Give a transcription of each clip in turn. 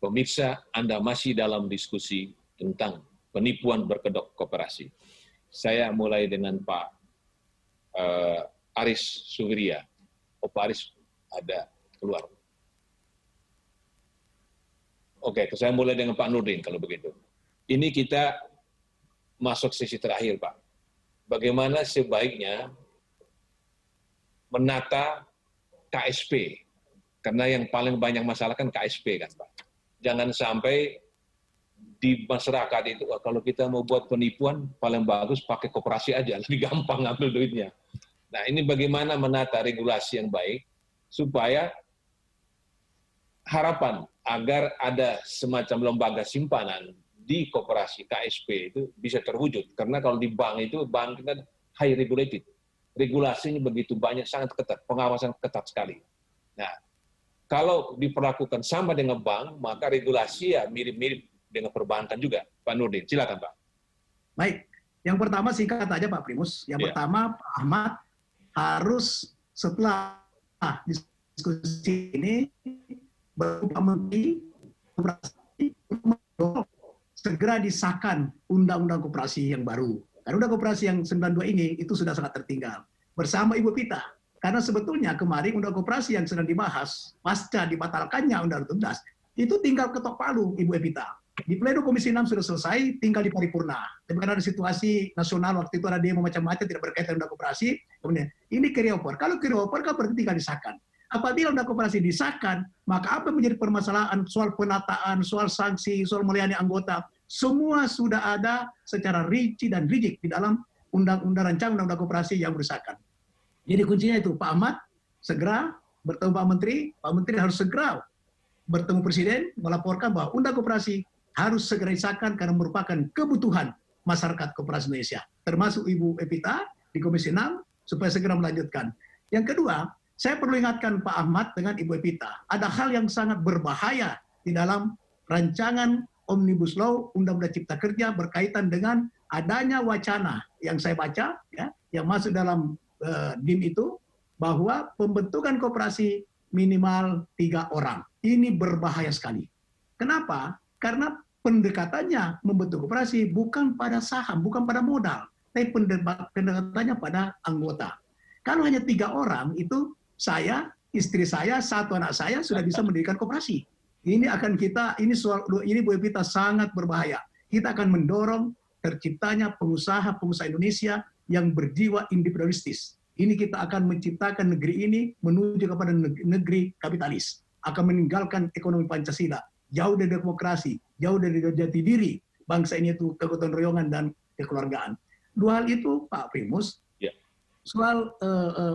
Pemirsa, Anda masih dalam diskusi tentang penipuan berkedok koperasi. Saya mulai dengan Pak Aris Suwiria. Oh, Pak Aris ada keluar. Oke, saya mulai dengan Pak Nurdin kalau begitu. Ini kita masuk sesi terakhir, Pak. Bagaimana sebaiknya menata KSP? Karena yang paling banyak masalah kan KSP kan, Pak. Jangan sampai di masyarakat itu, kalau kita mau buat penipuan, paling bagus pakai koperasi aja, lebih gampang ngambil duitnya. Nah, ini bagaimana menata regulasi yang baik, supaya harapan agar ada semacam lembaga simpanan di koperasi KSP itu bisa terwujud. Karena kalau di bank itu, bank kan high regulated. Regulasinya begitu banyak, sangat ketat, pengawasan ketat sekali. Nah, kalau diperlakukan sama dengan bank, maka regulasi ya mirip-mirip dengan perbankan juga. Pak Nurdin, silakan Pak. Baik, yang pertama singkat aja Pak Primus. Yang pertama Pak Ahmad harus setelah diskusi ini Bapak Menteri segera disahkan Undang-Undang Koperasi yang baru. Karena Undang Koperasi yang 92 ini itu sudah sangat tertinggal. Bersama Ibu Pita. Karena sebetulnya kemarin Undang Koperasi yang sedang dibahas, pasca dibatalkannya Undang-Undang 17, itu tinggal ketok palu Ibu Evita. Di Pleno Komisi 6 sudah selesai, tinggal di paripurna. Tapi karena ada situasi nasional waktu itu ada demo macam-macam tidak berkaitan Undang Koperasi, kemudian ini carryover. Kalau carryover kan berarti tinggal disahkan. Apabila Undang Koperasi disahkan, maka apa yang menjadi permasalahan soal penataan, soal sanksi, soal melayani anggota, semua sudah ada secara rinci dan rigid di dalam undang-undang rancangan Undang-Undang Koperasi yang disahkan. Jadi kuncinya itu Pak Ahmad segera bertemu Pak Menteri harus segera bertemu Presiden melaporkan bahwa Undang Koperasi harus segera disahkan karena merupakan kebutuhan masyarakat koperasi Indonesia, termasuk Ibu Evita di Komisi 6 supaya segera melanjutkan. Yang kedua, saya perlu ingatkan Pak Ahmad dengan Ibu Evita, ada hal yang sangat berbahaya di dalam rancangan Omnibus Law Undang-Undang Cipta Kerja berkaitan dengan adanya wacana yang saya baca, ya, yang masuk dalam DIM itu, bahwa pembentukan koperasi minimal 3 orang. Ini berbahaya sekali. Kenapa? Karena pendekatannya membentuk koperasi bukan pada saham, bukan pada modal, tapi pendekatannya pada anggota. Kalau hanya 3 orang, itu saya, istri saya, 1 anak saya sudah bisa mendirikan koperasi. Ini akan ini Bu Evita sangat berbahaya. Kita akan mendorong terciptanya pengusaha-pengusaha Indonesia yang berjiwa individualistis. Ini kita akan menciptakan negeri ini menuju kepada negeri kapitalis. Akan meninggalkan ekonomi Pancasila. Jauh dari demokrasi, jauh dari jati diri. Bangsa ini itu kegotong royongan dan kekeluargaan. 2 hal itu, Pak Primus, soal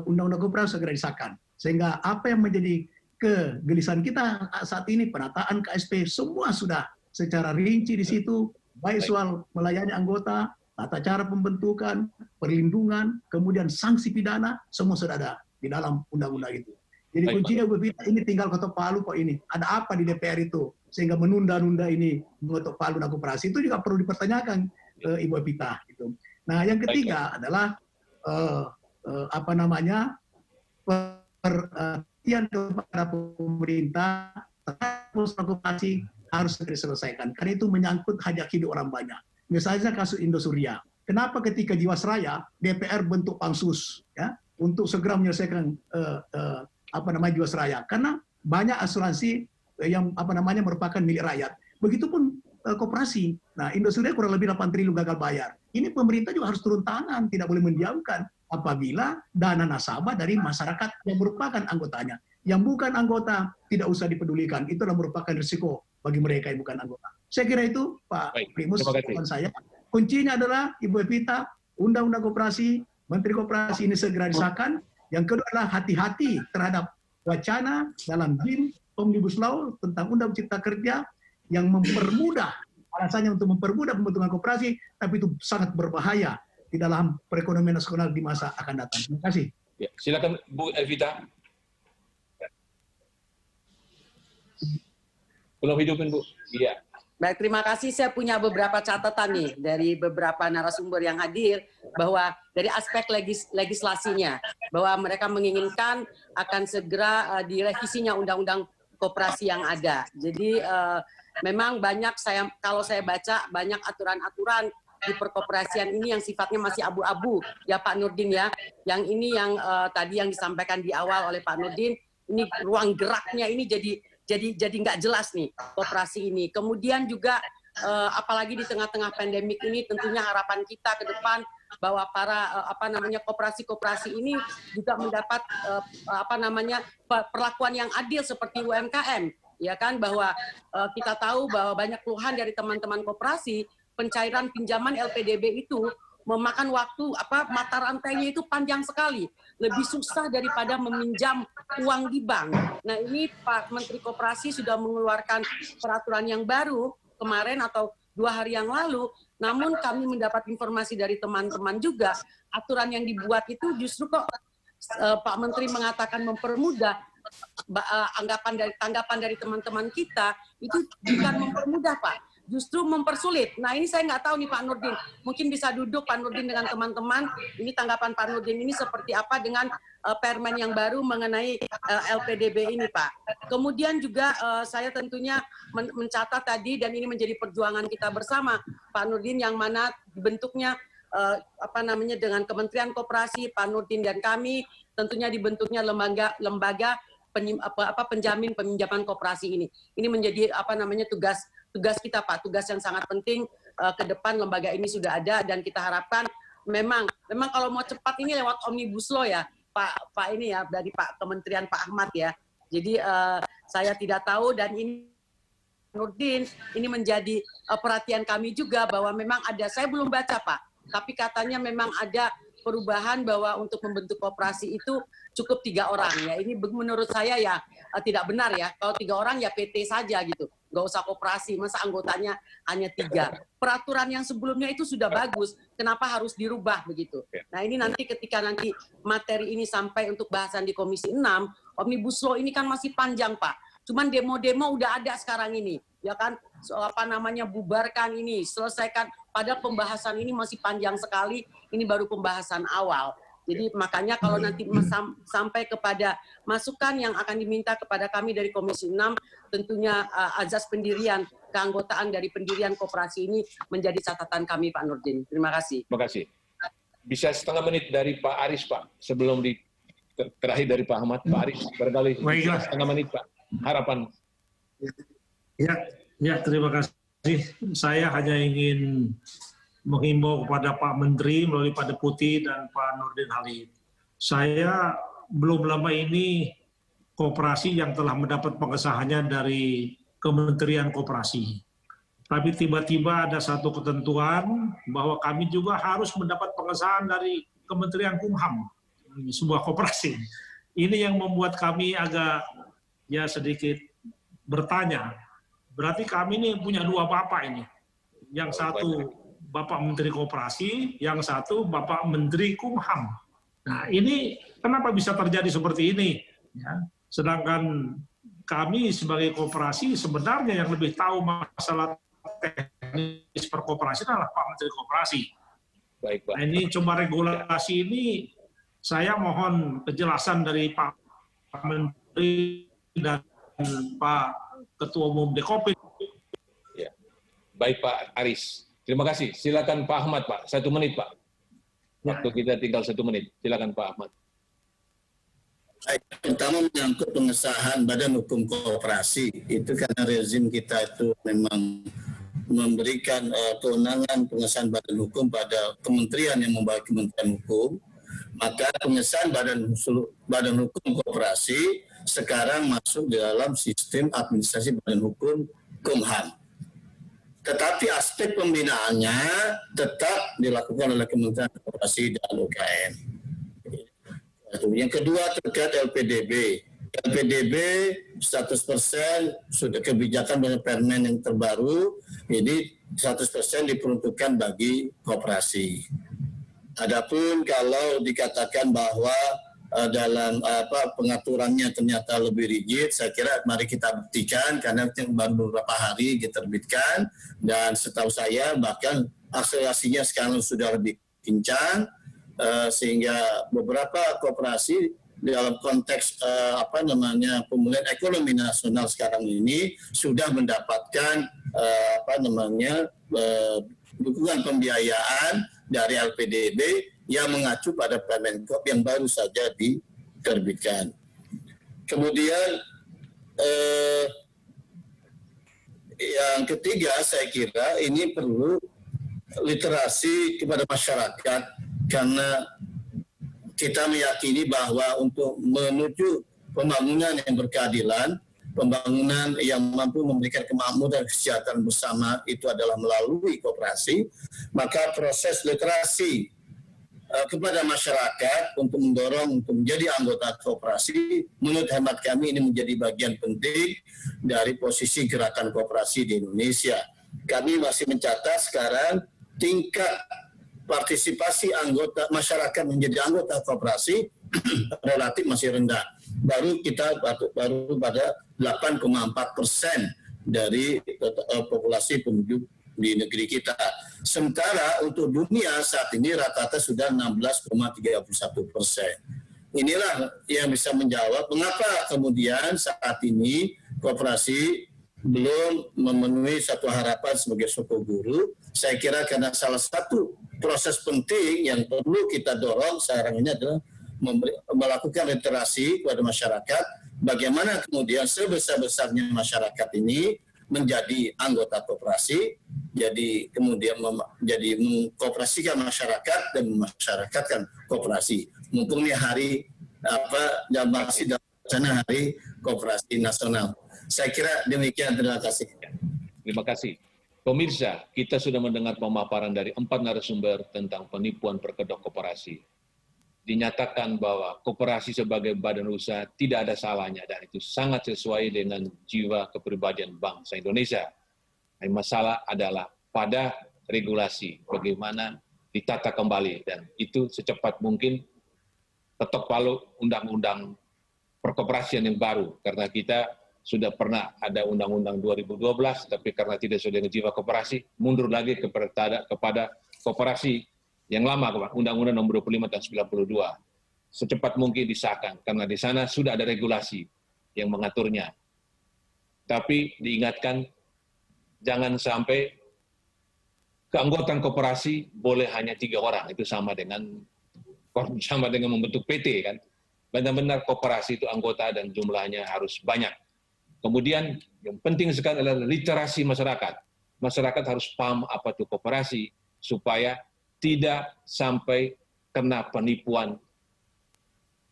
Undang-Undang Koperasi segera disahkan. Sehingga apa yang menjadi kegelisahan kita saat ini, penataan KSP, semua sudah secara rinci di situ. Baik soal melayani anggota, tata cara pembentukan, perlindungan, kemudian sanksi pidana, semua sudah ada di dalam undang-undang itu. Jadi kuncinya ini tinggal ketok palu kok ini. Ada apa di DPR itu sehingga menunda-nunda ini mengetok palu Undang Koperasi, itu juga perlu dipertanyakan Ibu Evita gitu. Nah, yang ketiga adalah perhatian kepada pemerintah terhadap koperasi harus diselesaikan karena itu menyangkut hajat hidup orang banyak. Misalnya kasus Indosuria. Kenapa ketika Jiwasraya DPR bentuk pansus ya untuk segera menyelesaikan Jiwasraya? Karena banyak asuransi yang merupakan milik rakyat. Begitupun koperasi. Nah, Indosuria kurang lebih 8 triliun gagal bayar. Ini pemerintah juga harus turun tangan, tidak boleh mendiamkan apabila dana nasabah dari masyarakat yang merupakan anggotanya. Yang bukan anggota tidak usah dipedulikan. Itu adalah merupakan risiko bagi mereka yang bukan anggota. Saya kira itu Pak Primus, saya. Kuncinya adalah Ibu Evita, Undang-Undang Koperasi, Menteri Koperasi ini segera disahkan. Yang kedua adalah hati-hati terhadap wacana dalam DIM Omnibus Law tentang Undang Cipta Kerja yang mempermudah, alasannya untuk mempermudah pembentukan koperasi, tapi itu sangat berbahaya di dalam perekonomian nasional di masa akan datang. Terima kasih. Ya, silakan Bu Evita. Belum hidupin Bu. Iya. Baik, terima kasih. Saya punya beberapa catatan nih dari beberapa narasumber yang hadir bahwa dari aspek legislasinya bahwa mereka menginginkan akan segera direvisinya Undang-Undang koperasi yang ada. Jadi memang banyak kalau saya baca banyak aturan-aturan di perkoperasian ini yang sifatnya masih abu-abu ya Pak Nurdin ya. Yang ini yang tadi yang disampaikan di awal oleh Pak Nurdin, ini ruang geraknya ini jadi nggak jelas nih koperasi ini. Kemudian juga apalagi di tengah-tengah pandemik ini tentunya harapan kita ke depan bahwa para koperasi-koperasi ini juga mendapat perlakuan yang adil seperti UMKM ya kan, bahwa kita tahu bahwa banyak keluhan dari teman-teman koperasi. Pencairan pinjaman LPDB itu memakan waktu, mata rantainya itu panjang sekali, lebih susah daripada meminjam uang di bank. Nah ini Pak Menteri Koperasi sudah mengeluarkan peraturan yang baru kemarin atau 2 hari yang lalu, namun kami mendapat informasi dari teman-teman juga, aturan yang dibuat itu justru kok Pak Menteri mengatakan mempermudah, tanggapan dari teman-teman kita itu bukan mempermudah Pak, justru mempersulit. Nah ini saya nggak tahu nih Pak Nurdin, mungkin bisa duduk Pak Nurdin dengan teman-teman, ini tanggapan Pak Nurdin ini seperti apa dengan permen yang baru mengenai LPDB ini Pak. Kemudian juga saya tentunya mencatat tadi, dan ini menjadi perjuangan kita bersama Pak Nurdin, yang mana dibentuknya dengan Kementerian Koperasi, Pak Nurdin dan kami, tentunya dibentuknya lembaga penjamin peminjaman koperasi ini. Ini menjadi tugas kita Pak, tugas yang sangat penting ke depan. Lembaga ini sudah ada dan kita harapkan memang kalau mau cepat ini lewat Omnibus Law ya Pak ini ya, dari Pak Kementerian Pak Ahmad ya. Jadi saya tidak tahu, dan ini Nurdin, ini menjadi perhatian kami juga bahwa memang ada, saya belum baca Pak, tapi katanya memang ada perubahan bahwa untuk membentuk koperasi itu cukup 3 orang ya. Ini menurut saya ya tidak benar ya. Kalau 3 orang ya PT saja gitu, nggak usah koperasi. Masa anggotanya hanya 3? Peraturan yang sebelumnya itu sudah bagus. Kenapa harus dirubah begitu? Nah ini nanti ketika nanti materi ini sampai untuk bahasan di Komisi 6, Omnibus Law ini kan masih panjang Pak. Cuman demo-demo udah ada sekarang ini, ya kan? Bubarkan ini, selesaikan. Padahal pembahasan ini masih panjang sekali. Ini baru pembahasan awal. Jadi makanya kalau nanti sampai kepada masukan yang akan diminta kepada kami dari Komisi 6, tentunya azas pendirian, keanggotaan dari pendirian koperasi ini menjadi catatan kami Pak Nurdin. Terima kasih. Terima kasih. Bisa setengah menit dari Pak Aris Pak, sebelum terakhir dari Pak Ahmad. Pak Aris, barangkali setengah menit Pak. Harapan. Ya, terima kasih. Saya hanya ingin menghimbau kepada Pak Menteri melalui Pak Deputi dan Pak Nurdin Halid. Saya belum lama ini koperasi yang telah mendapat pengesahannya dari Kementerian Koperasi. Tapi tiba-tiba ada satu ketentuan bahwa kami juga harus mendapat pengesahan dari Kementerian Kumham, sebuah koperasi. Ini yang membuat kami agak sedikit bertanya. Berarti kami ini punya 2 bapak ini. Yang satu Bapak Menteri Koperasi, yang satu Bapak Menteri Kumham. Nah ini kenapa bisa terjadi seperti ini? Ya, sedangkan kami sebagai koperasi sebenarnya yang lebih tahu masalah teknis perkoperasi adalah Pak Menteri Koperasi. Baik, Pak. Nah, ini coba regulasi ini, saya mohon kejelasan dari Pak Menteri dan Pak Ketua Umum Dekopin. Ya. Baik Pak Aris. Terima kasih. Silakan Pak Ahmad Pak. 1 menit Pak. Waktu kita tinggal 1 menit. Silakan Pak Ahmad. Baik, pertama menyangkut pengesahan Badan Hukum Koperasi. Itu karena rezim kita itu memang memberikan kewenangan pengesahan Badan Hukum pada kementerian yang membawa Kementerian Hukum. Maka pengesahan Badan Hukum Koperasi sekarang masuk di dalam sistem administrasi Badan Hukum Kumham. Tetapi aspek pembinaannya tetap dilakukan oleh Kementerian Koperasi dan UKM. Yang kedua terkait LPDB. LPDB 100% sudah kebijakan dengan permen yang terbaru, jadi 100% diperuntukkan bagi koperasi. Adapun kalau dikatakan bahwa dalam pengaturannya ternyata lebih rigid, saya kira mari kita buktikan, karena baru beberapa hari diterbitkan, dan setahu saya bahkan akselerasinya sekarang sudah lebih kencang, sehingga beberapa koperasi dalam konteks pemulihan ekonomi nasional sekarang ini sudah mendapatkan dukungan pembiayaan dari LPDB yang mengacu pada Permenkop yang baru saja diterbitkan. Kemudian yang ketiga, saya kira ini perlu literasi kepada masyarakat, karena kita meyakini bahwa untuk menuju pembangunan yang berkeadilan, pembangunan yang mampu memberikan kemakmuran dan kesejahteraan bersama itu adalah melalui koperasi, maka proses literasi kepada masyarakat untuk mendorong untuk menjadi anggota koperasi, menurut hemat kami ini menjadi bagian penting dari posisi gerakan koperasi di Indonesia. Kami masih mencatat sekarang tingkat partisipasi anggota masyarakat menjadi anggota koperasi relatif masih rendah. Baru pada 8,4% dari populasi penduduk di negeri kita. Sementara untuk dunia saat ini rata-rata sudah 16,31%. Inilah yang bisa menjawab mengapa kemudian saat ini koperasi belum memenuhi satu harapan sebagai suku guru. Saya kira karena salah satu proses penting yang perlu kita dorong sekarang ini adalah melakukan literasi kepada masyarakat, bagaimana kemudian sebesar-besarnya masyarakat ini menjadi anggota koperasi, jadi kemudian jadi mengkooperasikan masyarakat dan memasyarakatkan koperasi. Mumpung ini hari masih dalam rencana Hari Koperasi Nasional. Saya kira demikian, terima kasih. Terima kasih. Pemirsa, kita sudah mendengar pemaparan dari 4 narasumber tentang penipuan perkedok koperasi. Dinyatakan bahwa koperasi sebagai badan usaha tidak ada salahnya dan itu sangat sesuai dengan jiwa kepribadian bangsa Indonesia. Yang masalah adalah pada regulasi, bagaimana ditata kembali, dan itu secepat mungkin ketok palu undang-undang perkoperasian yang baru, karena kita sudah pernah ada undang-undang 2012, tapi karena tidak sesuai dengan jiwa koperasi, mundur lagi kepada koperasi yang lama, Undang-Undang Nomor 25 tahun 92. Secepat mungkin disahkan, karena di sana sudah ada regulasi yang mengaturnya. Tapi diingatkan, jangan sampai keanggotaan koperasi boleh hanya 3 orang, itu sama dengan membentuk PT kan. Benar-benar koperasi itu anggota dan jumlahnya harus banyak. Kemudian yang penting sekali adalah literasi masyarakat. Masyarakat harus paham apa itu koperasi supaya tidak sampai kena penipuan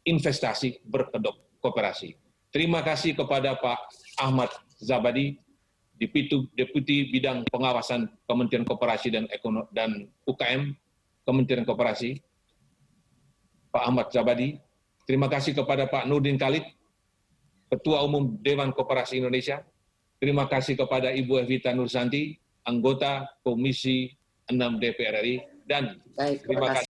investasi berkedok koperasi. Terima kasih kepada Pak Ahmad Zabadi, Deputi Bidang Pengawasan Kementerian Koperasi dan UKM Kementerian Koperasi, Pak Ahmad Zabadi. Terima kasih kepada Pak Nurdin Khalid, Ketua Umum Dewan Koperasi Indonesia. Terima kasih kepada Ibu Evita Nursanti, anggota Komisi 6 DPR RI. Dan terima kasih